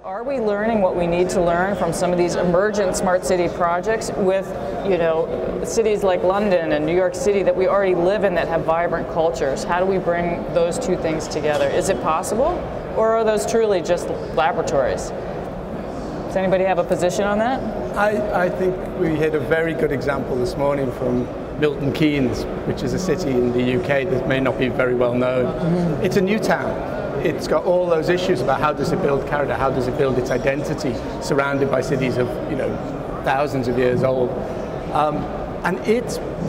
are we learning what we need to learn from some of these emergent smart city projects with, you know, cities like London and New York City that we already live in that have vibrant cultures? How do we bring those two things together? Is it possible, or are those truly just laboratories? Does anybody have a position on that? I think we had a very good example this morning from Milton Keynes, which is a city in the UK that may not be very well known. Mm-hmm. It's a new town. It's got all those issues about how does it build character, how does it build its identity, surrounded by cities of, you know, thousands of years old. And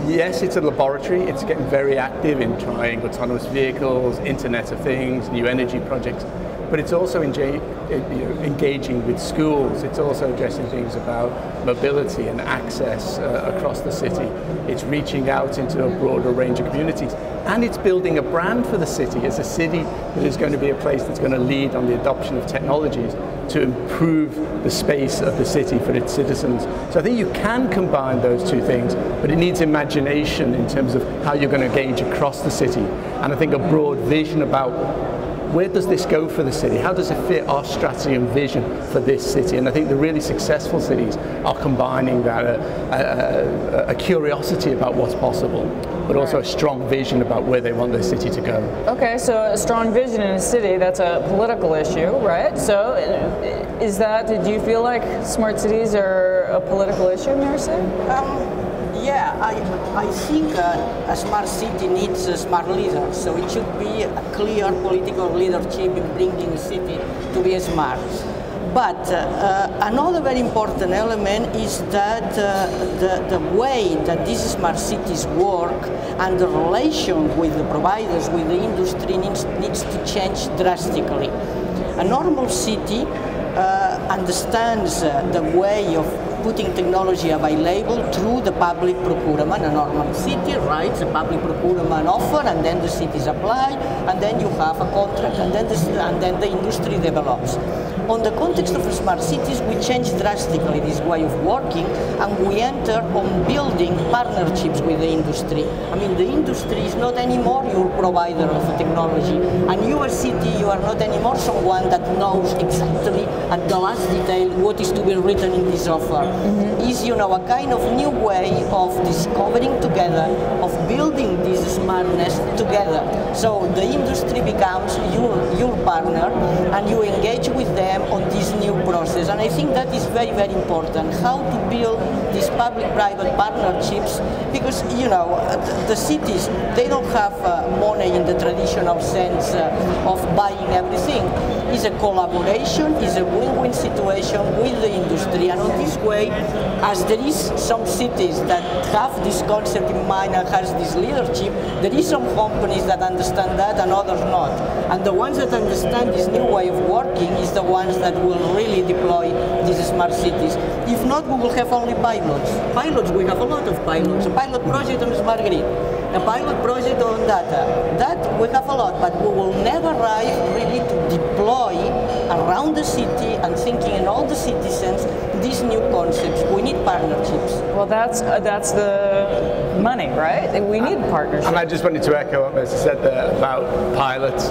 yes, it's a laboratory. It's getting very active in trying autonomous vehicles, Internet of Things, new energy projects. But it's also engaging with schools. It's also addressing things about mobility and access across the city. It's reaching out into a broader range of communities. And it's building a brand for the city as a city that is going to be a place that's going to lead on the adoption of technologies to improve the space of the city for its citizens. So I think you can combine those two things, but it needs imagination in terms of how you're going to engage across the city. And I think a broad vision about where does this go for the city? How does it fit our strategy and vision for this city? And I think the really successful cities are combining that, a curiosity about what's possible, but also a strong vision about where they want their city to go. Okay, so a strong vision in a city, that's a political issue, right? So do you feel like smart cities are a political issue, Mercè? Yeah, I think a smart city needs a smart leader, so it should be a clear political leadership in bringing a city to be smart. But another very important element is that the way that these smart cities work and the relation with the providers, with the industry needs to change drastically. A normal city understands the way of putting technology available through the public procurement. A normal city writes a public procurement offer, and then the cities apply, and then you have a contract, and then the industry develops. On the context of smart cities, we change drastically this way of working, and we enter on building partnerships with the industry. I mean, the industry is not anymore your provider of technology, and your city, you are not anymore someone that knows exactly at the last detail what is to be written in this offer. Mm-hmm. Is, you know, a kind of new way of discovering together, of building this smartness together. So the industry becomes your partner, and you engage with them on this new process. And I think that is very, very important, how to build these public-private partnerships, because, you know, the cities, they don't have money in the traditional sense of buying everything. It's a collaboration, it's a win-win situation with the industry, and on this way, as there is some cities that have this concept in mind and has this leadership, there is some companies that understand that and others not. And the ones that understand this new way of working is the ones that will really deploy these smart cities. If not, we will have only pilots. Pilots, we have a lot of pilots. A pilot project on smart grid, a pilot project on data. That we have a lot, but we will never arrive really to deploy around the city and thinking in all the citizens these new concepts. We need partnerships. Well, that's the money, right? We need partnerships. And I just wanted to echo what Mercè said there about pilots.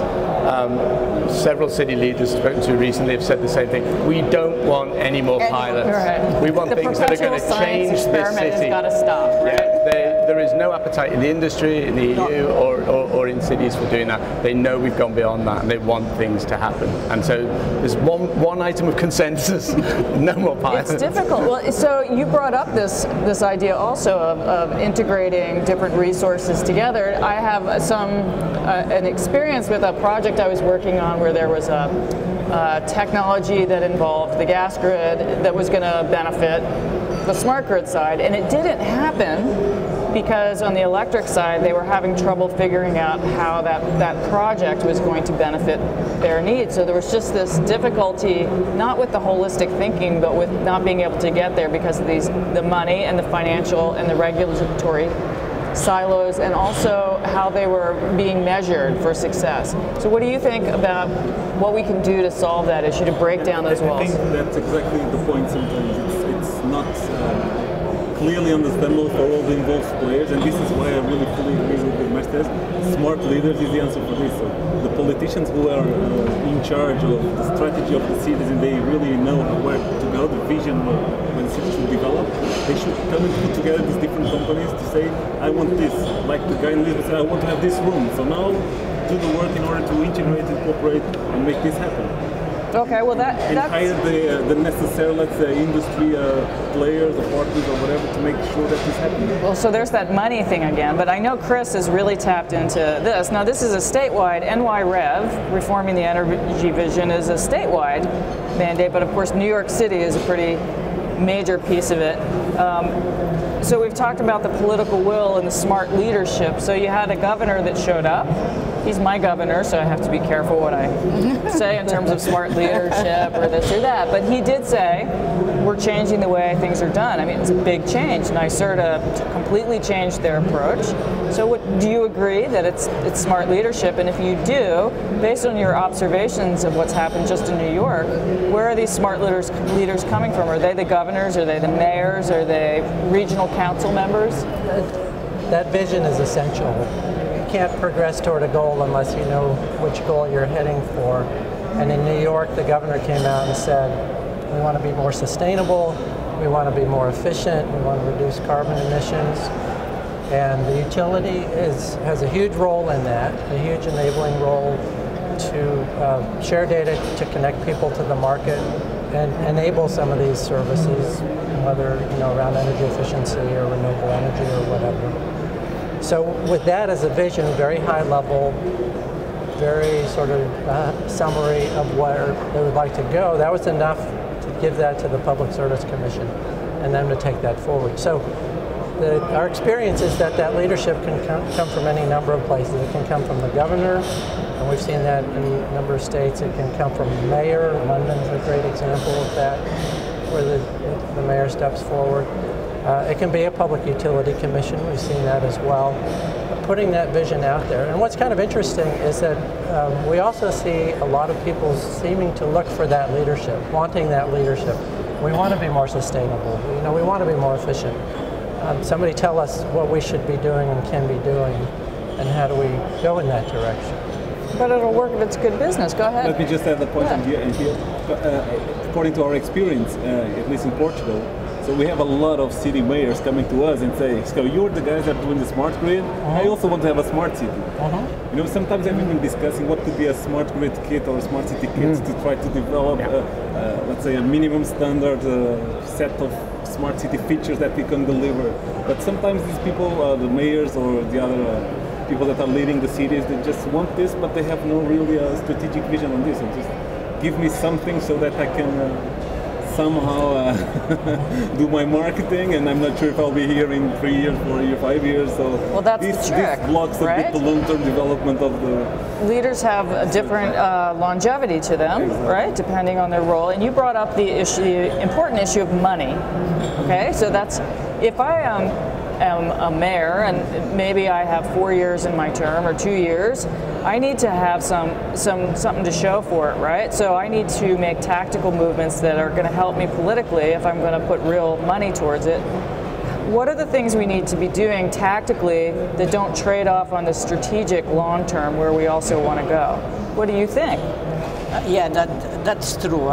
Several city leaders I've spoken to recently have said the same thing. We don't want any more pilots. Right. We want things that are going to change this city. The has got to stop, right? Yeah, there is no appetite in the industry, in the EU, or in cities for doing that. They know we've gone beyond that, and they want things to happen. And so there's one item of consensus: no more pilots. It's difficult. Well, so you brought up this idea also of integrating different resources together. I have an experience with a project I was working on where there was a technology that involved the gas grid that was going to benefit the smart grid side, and it didn't happen because on the electric side they were having trouble figuring out how that project was going to benefit their needs. So there was just this difficulty, not with the holistic thinking, but with not being able to get there because of the money and the financial and the regulatory silos, and also how they were being measured for success. So what do you think about what we can do to solve that issue, to break down those walls? I think that's exactly the point sometimes. It's not clearly understandable for all the involved players, and this is why I really fully agree with Mercè. Smart leaders is the answer for this. So the politicians who are in charge of the strategy of the cities, and they really know where to go, the vision when cities should develop, they should come and put together these different companies to say, I want this, like the guy in Lisbon said, I want to have this room, so now do the work in order to integrate and cooperate and make this happen. Okay, well that's... hire the necessary, let's say, industry players or partners or whatever to make sure that this happens. Well, so there's that money thing again, but I know Chris is really tapped into this. Now this is a statewide, NY Rev, reforming the energy vision is a statewide mandate, but of course New York City is a pretty major piece of it. So we've talked about the political will and the smart leadership. So you had a governor that showed up. He's my governor, so I have to be careful what I say in terms of smart leadership or this or that. But he did say, we're changing the way things are done. I mean, it's a big change. NYSERDA completely changed their approach. So do you agree that it's smart leadership? And if you do, based on your observations of what's happened just in New York, where are these smart leaders coming from? Are they the governors? Are they the mayors? Are they regional council members? That vision is essential. You can't progress toward a goal unless you know which goal you're heading for. And in New York, the governor came out and said, we want to be more sustainable, we want to be more efficient, we want to reduce carbon emissions. And the utility has a huge role in that, a huge enabling role to share data, to connect people to the market, and enable some of these services, whether around energy efficiency or renewable energy or whatever. So with that as a vision, very high level, very sort of summary of where they would like to go, that was enough to give that to the Public Service Commission and them to take that forward. So our experience is that leadership can come from any number of places. It can come from the governor, and we've seen that in a number of states. It can come from the mayor. London's a great example of that, where the mayor steps forward. It can be a public utility commission. We've seen that as well. Putting that vision out there. And what's kind of interesting is that we also see a lot of people seeming to look for that leadership, wanting that leadership. We want to be more sustainable. We want to be more efficient. Somebody tell us what we should be doing and can be doing, and how do we go in that direction. But it'll work if it's good business. Go ahead. Let me just add a point in here. According to our experience, at least in Portugal, so we have a lot of city mayors coming to us and say, so you're the guys that are doing the smart grid, I also want to have a smart city. Sometimes I've been discussing what could be a smart grid kit or a smart city kit to try to develop, let's say, a minimum standard set of smart city features that we can deliver. But sometimes these people, the mayors or the other people that are leading the cities, they just want this, but they have no really strategic vision on this. And just give me something so that I can somehow do my marketing, and I'm not sure if I'll be here in 3 years, 4 years, 5 years. So well, that's the trick, this blocks a bit the long-term development of the... Leaders have a different longevity to them, right, depending on their role. And you brought up the important issue of money. Okay, so that's, if I am a mayor and maybe I have 4 years in my term or 2 years, I need to have something to show for it, right? So I need to make tactical movements that are going to help me politically if I'm going to put real money towards it. What are the things we need to be doing tactically that don't trade off on the strategic long term where we also want to go? What do you think? Yeah, that's true.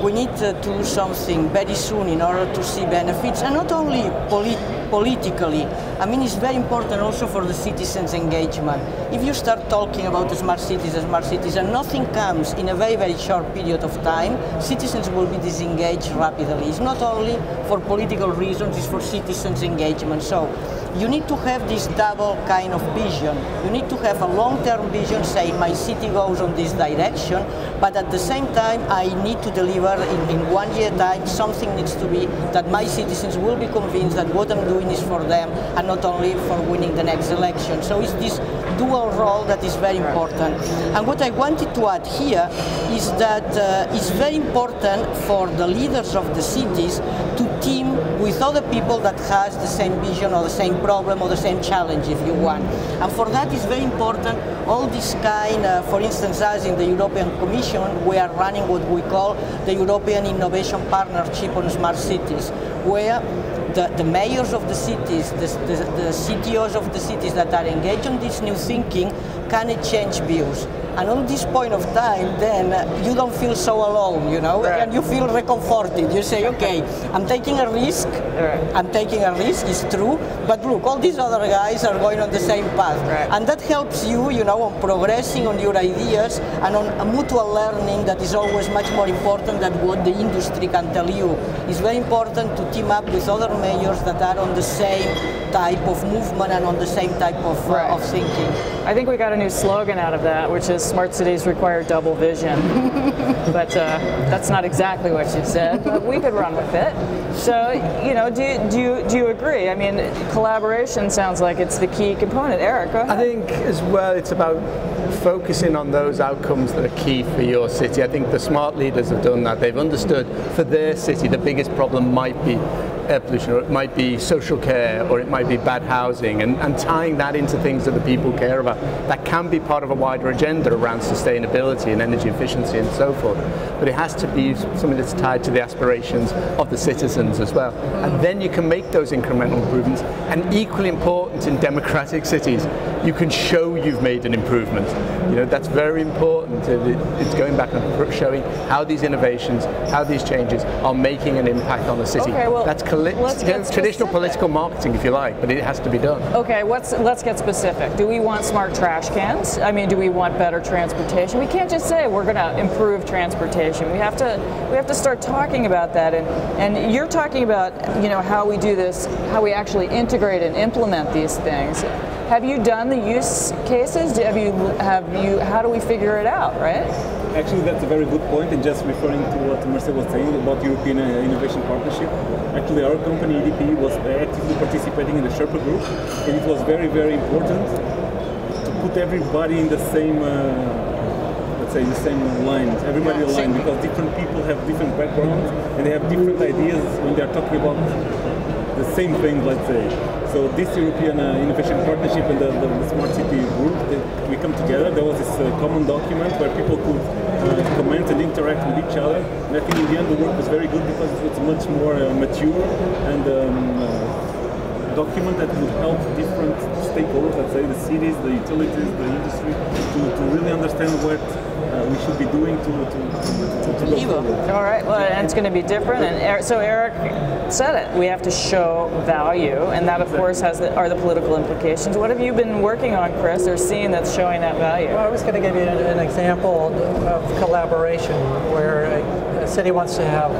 We need to do something very soon in order to see benefits, and not only politically. I mean, it's very important also for the citizens' engagement. If you start talking about the smart cities and nothing comes in a very, very short period of time, citizens will be disengaged rapidly. It's not only for political reasons, it's for citizens' engagement. So you need to have this double kind of vision. You need to have a long-term vision saying my city goes on this direction, but at the same time I need to deliver in 1 year time. Something needs to be that my citizens will be convinced that what I'm doing is for them and not only for winning the next election. So it's this dual role that is very important. And what I wanted to add here is that it's very important for the leaders of the cities to team with other people that has the same vision or the same problem or the same challenge, if you want. And for that it's very important, all this kind, for instance, as in the European Commission, we are running what we call the European Innovation Partnership on Smart Cities, where the mayors of the cities, the CTOs of the cities that are engaged in this new thinking can exchange views. And on this point of time, then you don't feel so alone, you know, right. and you feel recomforted. You say, okay, I'm taking a risk, right. I'm taking a risk, it's true, but look, all these other guys are going on the same path. Right. And that helps you, you know, on progressing on your ideas and on a mutual learning that is always much more important than what the industry can tell you. It's very important to team up with other mayors that are on the same type of movement and on the same type of, Right. of thinking. I think we got a new slogan out of that, which is smart cities require double vision. But that's not exactly what you said, but we could run with it. So, you know, do you agree? I mean, collaboration sounds like it's the key component. Eric, go ahead. I think as well it's about focusing on those outcomes that are key for your city. I think the smart leaders have done that. They've understood for their city the biggest problem might be air pollution, or it might be social care, or it might be bad housing, and tying that into things that the people care about. That can be part of a wider agenda around sustainability and energy efficiency and so forth. But it has to be something that's tied to the aspirations of the citizens as well. And then you can make those incremental improvements. And equally important in democratic cities, you can show you've made an improvement. You know, that's very important. It's going back and showing how these innovations, how these changes are making an impact on the city. Okay, well, that's traditional political marketing, if you like, but it has to be done. Okay, let's get specific. Do we want smart trash cans? I mean, do we want better transportation? We can't just say we're going to improve transportation. We have to start talking about that. And you're talking about, you know, how we do this, how we actually integrate and implement these things. Have you done the use cases? How do we figure it out, right? Actually, that's a very good point, and just referring to what Mercè was saying about European Innovation Partnership. Actually, our company, EDP, was actively participating in the Sherpa group, and it was very, very important to put everybody in the same, let's say, the same line, everybody aligned, because different people have different backgrounds, and they have different ideas when they're talking about the same thing, let's say. So this European Innovation Partnership and the Smart City group, we come together. There was this common document where people could comment and interact with each other. And I think in the end the work was very good because it was much more mature and document that would help different stakeholders, let's say the cities, the utilities, the industry, to really understand what we should be doing to go forward. All right, well, and it's going to be different. And so Eric said it. We have to show value, and that, of course, are the political implications. What have you been working on, Chris, or seeing that's showing that value? Well, I was going to give you an example of collaboration where a city wants to have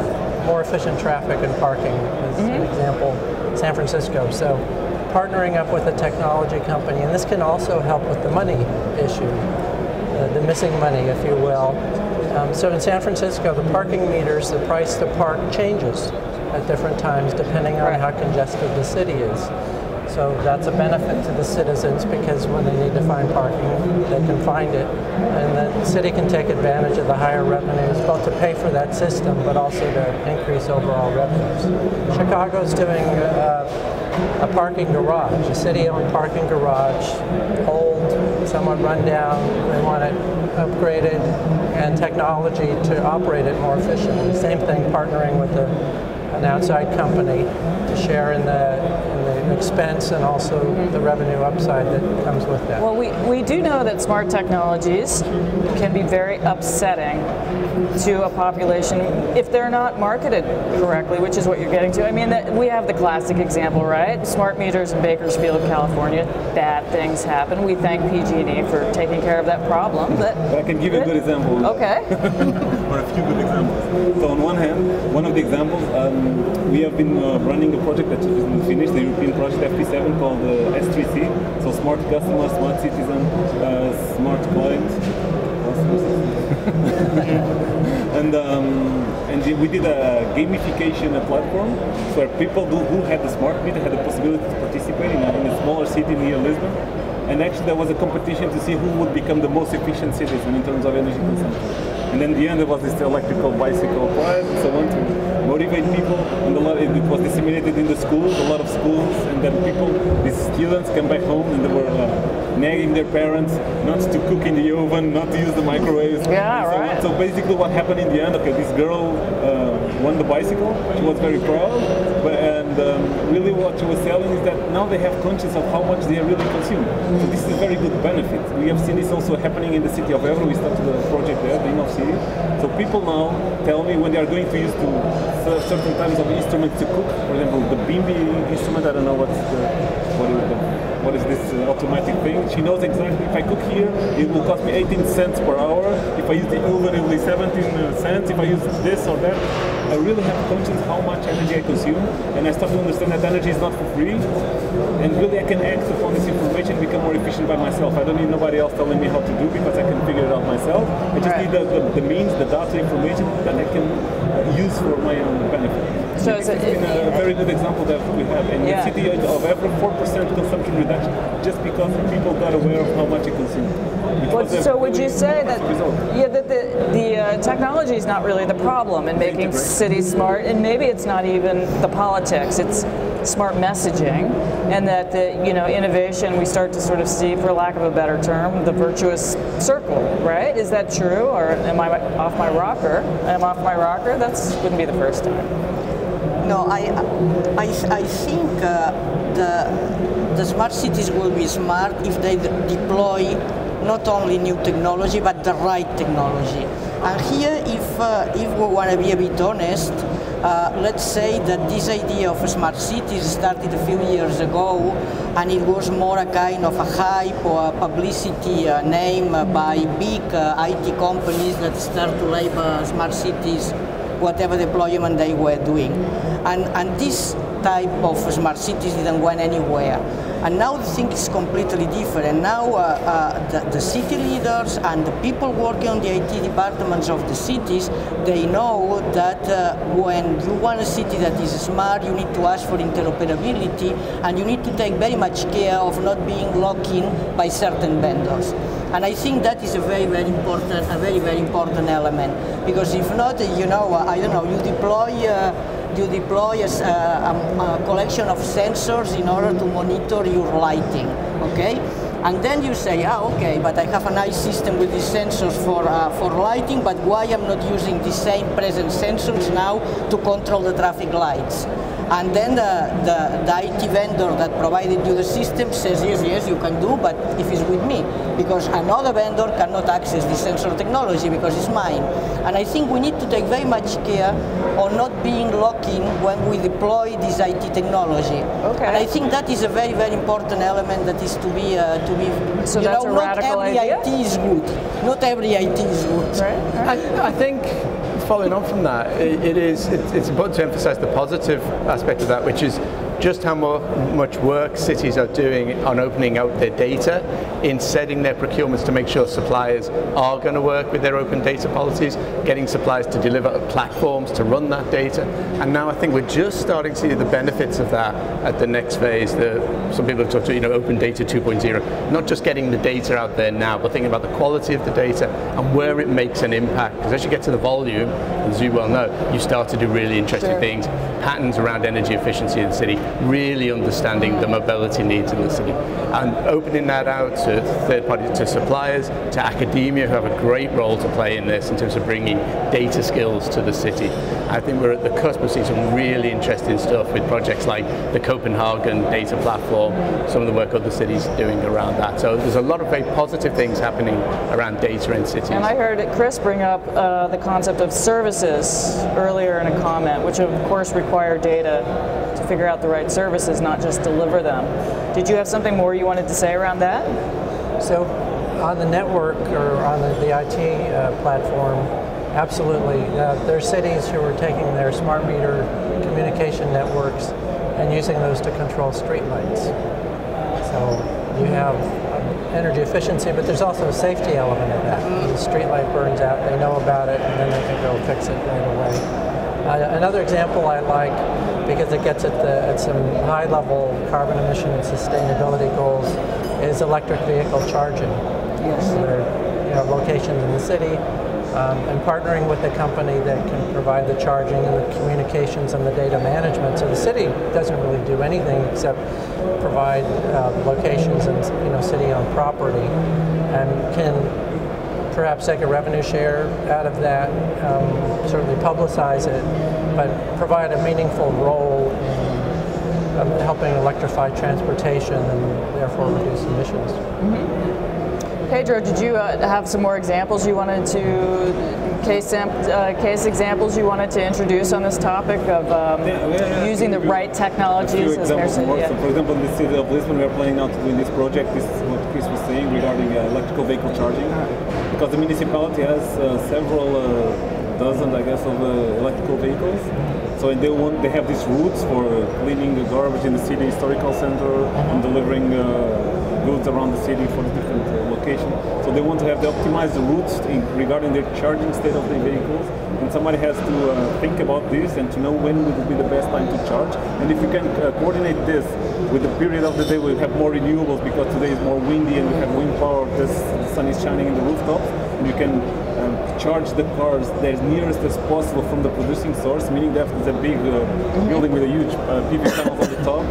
more efficient traffic and parking, as an example, San Francisco. So partnering up with a technology company, and this can also help with the money issue, the missing money, if you will. So in San Francisco, the parking meters, the price to park changes at different times depending on how congested the city is. So that's a benefit to the citizens because when they need to find parking, they can find it. And the city can take advantage of the higher revenues, both to pay for that system, but also to increase overall revenues. Chicago's doing a parking garage, a city-owned parking garage, old, somewhat run down. They want it upgraded and technology to operate it more efficiently. Same thing, partnering with an outside company to share in the expense and also the revenue upside that comes with that. Well, we do know that smart technologies can be very upsetting to a population if they're not marketed correctly, which is what you're getting to. I mean, we have the classic example, right? Smart meters in Bakersfield, California. Bad things happen. We thank PG&E for taking care of that problem. But I can give you a good example. Okay. Or a few good examples. So on one hand, one of the examples, we have been running a project that is finished, the European project FP7 called S3C, so Smart Customer, Smart Citizen, Smart Client. and we did a gamification platform where people who had the smart meter had the possibility to participate in a smaller city near Lisbon. And actually there was a competition to see who would become the most efficient citizen in terms of energy consumption. And then in the end there was this electrical bicycle prize and so on to motivate people, and it was disseminated in the schools, a lot of schools, and then these students came back home and they were nagging their parents not to cook in the oven, not to use the microwave. Yeah, right. So basically what happened in the end, okay, this girl won the bicycle. She was very proud, and really what she was telling is that now they have conscience of how much they really consume. So this is a very good benefit. We have seen this also happening in the city of Évora. We started a project there, the Innov City. So people now tell me when they are going to use certain kinds of instruments to cook. For example, the Bimbi instrument. I don't know what is this automatic thing. She knows exactly if I cook here, it will cost me 18 cents per hour. If I use the oven, it will be 17 cents. If I use this or that, I really have conscience how much energy I consume, and I start to understand that energy is not for free, and really I can act upon this information, become more efficient by myself. I don't need nobody else telling me how to do because I can figure it out myself. I just need the means, the data information that I can use for my own benefit. So it's been a very good example that we have in the city of Évora, 4% consumption reduction, just because people got aware of how much it consumed. So would you say that the technology is not really the problem in making cities smart, and maybe it's not even the politics, it's smart messaging, and that the innovation we start to sort of see, for lack of a better term, the virtuous circle, right? Is that true, or am I off my rocker? That wouldn't be the first time. No, I think the smart cities will be smart if they deploy not only new technology but the right technology. And here, if we want to be a bit honest, let's say that this idea of smart cities started a few years ago, and it was more a kind of a hype or a publicity name by big IT companies that start to label smart cities whatever deployment they were doing. And this type of smart cities didn't went anywhere. And now the thing is completely different. Now the city leaders and the people working on the IT departments of the cities, they know that when you want a city that is smart, you need to ask for interoperability, and you need to take very much care of not being locked in by certain vendors. And I think that is a very, very important element, because if not, I don't know, you deploy a collection of sensors in order to monitor your lighting, okay? And then you say, okay, but I have a nice system with these sensors for lighting, but why I'm not using the same present sensors now to control the traffic lights? And then the IT vendor that provided you the system says, yes, you can do, but if it's with me, because another vendor cannot access the sensor technology because it's mine. And I think we need to take very much care on not being locked in when we deploy this IT technology. Okay. And I think that is a very, very important element that is to be so that's a radical idea? Not every IT is good. Not every IT is good. Right. I think, following on from that, it's important to emphasize the positive aspect of that, which is just how much work cities are doing on opening out their data, in setting their procurements to make sure suppliers are going to work with their open data policies, getting suppliers to deliver platforms to run that data. And now I think we're just starting to see the benefits of that at the next phase. Some people have talked about open data 2.0, not just getting the data out there now, but thinking about the quality of the data and where it makes an impact. Because as you get to the volume, as you well know, you start to do really interesting things, patterns around energy efficiency in the city, really understanding the mobility needs in the city, and opening that out to third parties, to suppliers, to academia, who have a great role to play in this in terms of bringing data skills to the city. I think we're at the cusp of seeing some really interesting stuff with projects like the Copenhagen data platform, some of the work other cities are doing around that. So there's a lot of very positive things happening around data in cities. And I heard Chris bring up the concept of services earlier in a comment, which of course require data to figure out the right services, not just deliver them. Did you have something more you wanted to say around that? So on the network, or on the IT platform, absolutely. There are cities who are taking their smart meter communication networks and using those to control streetlights. So you have energy efficiency, but there's also a safety element of that. When the streetlight burns out, they know about it, and then they can go fix it right away. Another example I like, because it gets at some high-level carbon emission and sustainability goals, is electric vehicle charging. Yes. So there are locations in the city, and partnering with a company that can provide the charging and the communications and the data management. So the city doesn't really do anything except provide locations and city-owned property, and can perhaps take a revenue share out of that, certainly publicize it, but provide a meaningful role in helping electrify transportation and therefore reduce emissions. Pedro, did you have some more examples you wanted to, case examples you wanted to introduce on this topic of using the right technologies? As Mercè, So for example, in the city of Lisbon, we are planning now to do in this project, this is what Chris was saying regarding electrical vehicle charging, because the municipality has several dozen, I guess, of electrical vehicles. So they have these routes for cleaning the garbage in the city historical center and delivering goods around the city for the different locations. So they want to have the optimized routes regarding the charging state of the vehicles. And somebody has to think about this and to know when would be the best time to charge. And if you can coordinate this with the period of the day, we have more renewables because today is more windy and we have wind power. The sun is shining in the rooftops, and you can charge the cars as nearest as possible from the producing source, meaning that there's a big building with a huge PV panels on the top.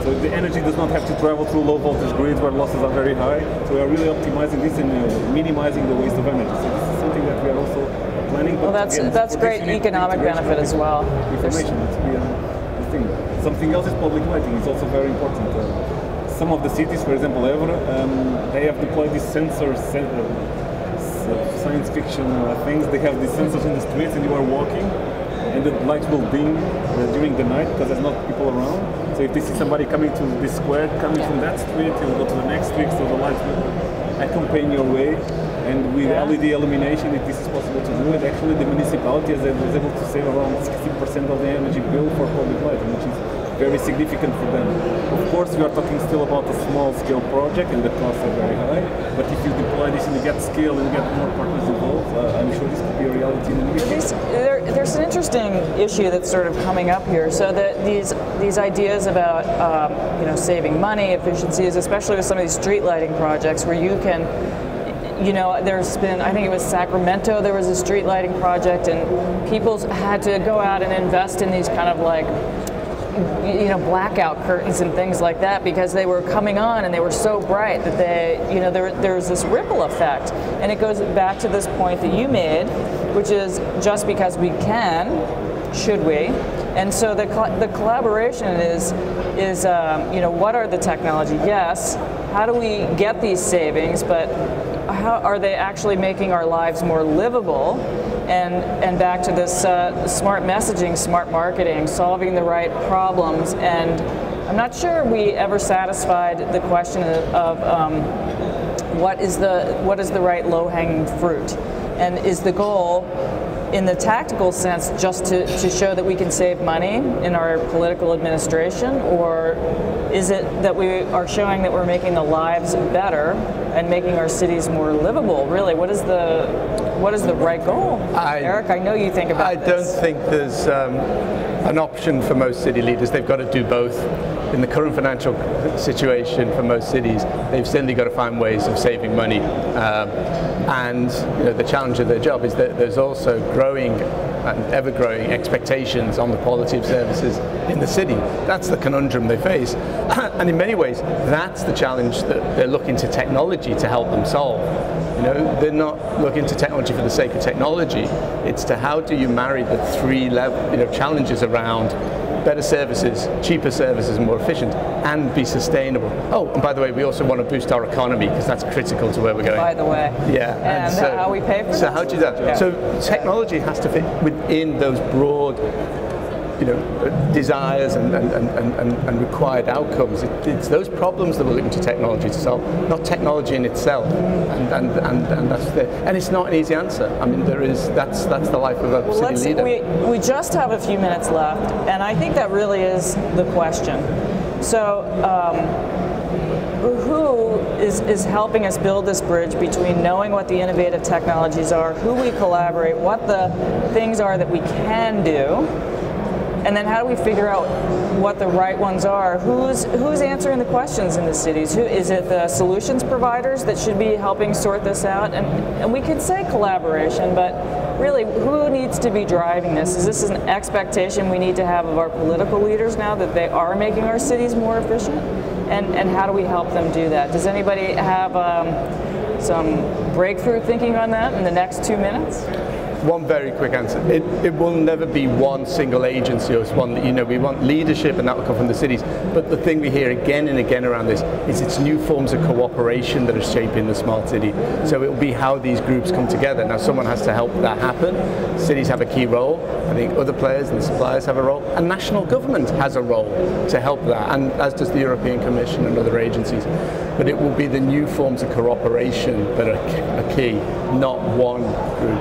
So the energy does not have to travel through low voltage grids where losses are very high. So we are really optimizing this and minimizing the waste of energy. So this is something that we are also planning. Well, that's great economic benefit as well. Information, the thing. Something else is public lighting. It's also very important. Some of the cities, for example, Évora, they have deployed these sensors. Science fiction things. They have these sensors in the streets, and you are walking, and the lights will ding during the night because there's not people around. So if they see somebody coming to this square, coming from that street, you will go to the next street, so the lights will accompany your way. And with LED illumination, if this is possible to do it, actually the municipality was able to save around 60% of the energy bill for public lighting, which is very significant for them. Of course, we are talking still about a small-scale project, and the costs are very high. But if you deploy this and you get scale and get more partners involved, I'm sure this could be a reality in the near future. There's an interesting issue that's sort of coming up here. So that these ideas about saving money, efficiencies, especially with some of these street lighting projects, where you can. There's been, I think it was Sacramento, there was a street lighting project, and people had to go out and invest in these kind of like, blackout curtains and things like that because they were coming on and they were so bright that there was this ripple effect. And it goes back to this point that you made, which is just because we can, should we? And so the collaboration is what are the technology? Yes, how do we get these savings, but how are they actually making our lives more livable? And back to this smart messaging, smart marketing, solving the right problems. And I'm not sure we ever satisfied the question of what is the right low-hanging fruit, and is the goal in the tactical sense just to show that we can save money in our political administration, or is it that we are showing that we're making the lives better and making our cities more livable? Really, what is the right goal? Eric, I know you think about this. I don't think there's an option for most city leaders. They've got to do both. In the current financial situation for most cities, they've certainly got to find ways of saving money. And the challenge of their job is that there's also growing and ever-growing expectations on the quality of services in the city. That's the conundrum they face. And in many ways, that's the challenge that they're looking to technology to help them solve. They're not looking to technology for the sake of technology. It's to how do you marry the three challenges around better services, cheaper services, more efficient, and be sustainable. Oh, and by the way, we also want to boost our economy because that's critical to where we're going. By the way. Yeah. And so, how we pay for it. So how do you do that? Yeah. So technology has to fit within those broad desires and required outcomes. It's those problems that we're looking to technology to solve, not technology in itself. And that's and it's not an easy answer. I mean, that's the life of a city leader. We just have a few minutes left, and I think that really is the question. So, who is helping us build this bridge between knowing what the innovative technologies are, who we collaborate, what the things are that we can do, and then how do we figure out what the right ones are? Who's answering the questions in the cities? Is it the solutions providers that should be helping sort this out? And we could say collaboration, but really, who needs to be driving this? Is this an expectation we need to have of our political leaders now that they are making our cities more efficient? And how do we help them do that? Does anybody have some breakthrough thinking on that in the next 2 minutes? One very quick answer. It will never be one single agency, or it's one that, we want leadership and that will come from the cities. But the thing we hear again and again around this is it's new forms of cooperation that are shaping the smart city. So it will be how these groups come together. Now someone has to help that happen. Cities have a key role. I think other players and the suppliers have a role. And national government has a role to help that, and as does the European Commission and other agencies. But it will be the new forms of cooperation that are key, not one group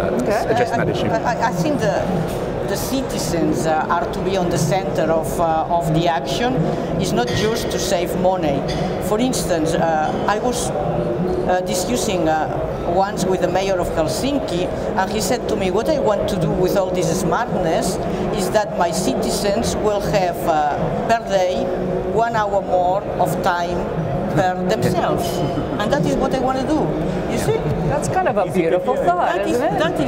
addressing that issue. I think the citizens are to be on the center of the action. It's not just to save money. For instance, I was discussing once with the mayor of Helsinki, and he said to me, what I want to do with all this smartness is that my citizens will have per day 1 hour more of time per themselves. And that is what I want to do. You see? That's kind of a beautiful thought, isn't it? That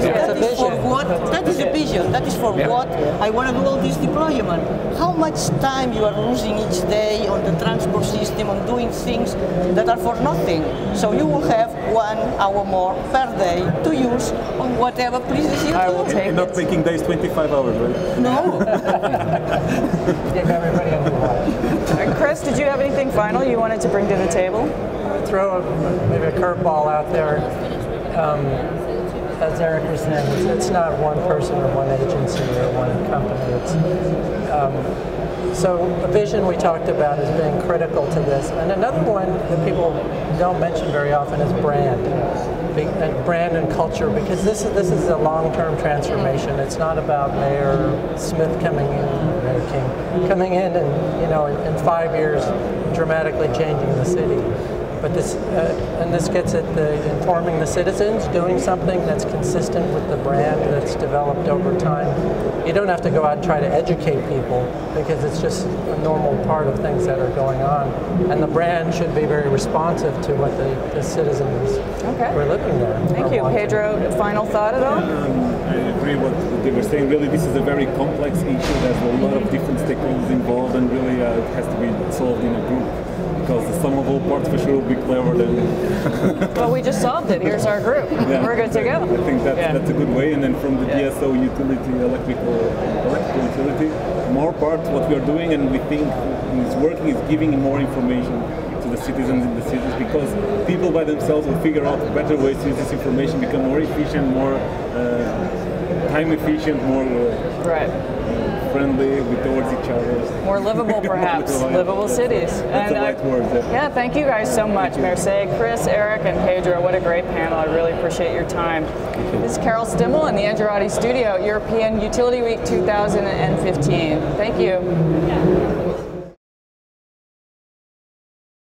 is a vision. That is for what I want to do all this deployment. How much time you are losing each day on the transport system, on doing things that are for nothing. So you will have 1 hour more per day to use on whatever pleases you. I will take it. Not making days 25 hours, right? No. Give everybody a new Chris, did you have anything final you wanted to bring to the table? Throw maybe a curveball out there. As Eric was saying, it's not one person or one agency or one company. So a vision we talked about as being critical to this. And another one that people don't mention very often is brand. Brand and culture, because this is a long-term transformation. It's not about Mayor Smith coming in, Mayor King coming in and in 5 years dramatically changing the city. But this gets at informing the citizens, doing something that's consistent with the brand that's developed over time. You don't have to go out and try to educate people, because it's just a normal part of things that are going on. And the brand should be very responsive to what the citizens who are living there. Thank you. Pedro, final thought at all? I agree with what they were saying. Really, this is a very complex issue. There's a lot of different stakeholders involved, and really it has to be solved in a group. Because the sum of all parts for sure will be clever than... Well, we just solved it. Here's our group. Yeah, we're good to go. I think that's a good way. And then from the DSO utility, electrical utility, more part what we are doing and we think is working is giving more information to the citizens in the cities, because people by themselves will figure out better ways to use this information, become more efficient, more time efficient, more friendly towards each other. More livable, perhaps. Livable cities. That's the right word. Yeah, thank you guys so much. Mercè, Chris, Eric, and Pedro. What a great panel. I really appreciate your time. This is Carol Stimmel in the Engerati studio, European Utility Week 2015. Thank you.